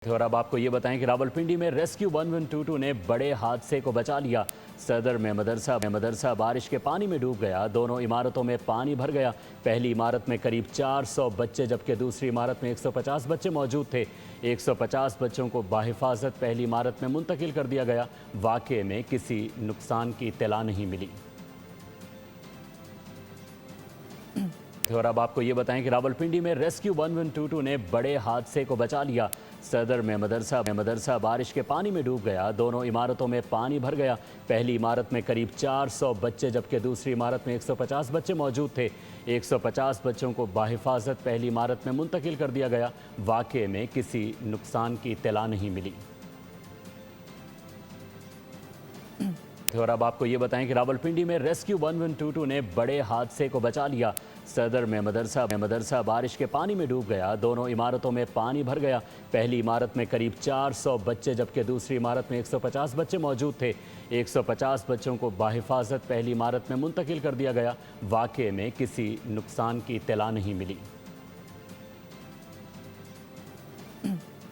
और अब आपको ये बताएं कि रावलपिंडी में रेस्क्यू 1122 ने बड़े हादसे को बचा लिया। सदर में मदरसा बारिश के पानी में डूब गया। दोनों इमारतों में पानी भर गया। पहली इमारत में करीब 400 बच्चे जबकि दूसरी इमारत में 150 बच्चे मौजूद थे। 150 बच्चों को बाहिफाजत पहली इमारत में मुंतकिल कर दिया गया। वाक़े में किसी नुकसान की इत्तला नहीं मिली। और अब आपको ये बताएं कि रावलपिंडी में रेस्क्यू 1122 ने बड़े हादसे को बचा लिया। सदर में मदरसा बारिश के पानी में डूब गया। दोनों इमारतों में पानी भर गया। पहली इमारत में करीब 400 बच्चे जबकि दूसरी इमारत में 150 बच्चे मौजूद थे। 150 बच्चों को बाहिफाजत पहली इमारत में मुंतकिल कर दिया गया। वाक़े में किसी नुकसान की इत्तला नहीं मिली। और अब आपको ये बताएं कि रावलपिंडी में रेस्क्यू 1122 ने बड़े हादसे को बचा लिया। सदर में मदरसा बारिश के पानी में डूब गया। दोनों इमारतों में पानी भर गया। पहली इमारत में करीब 400 बच्चे जबकि दूसरी इमारत में 150 बच्चे मौजूद थे। 150 बच्चों को बाहिफाजत पहली इमारत में मुंतकिल कर दिया गया। वाक़े में किसी नुकसान की इत्तला नहीं मिली।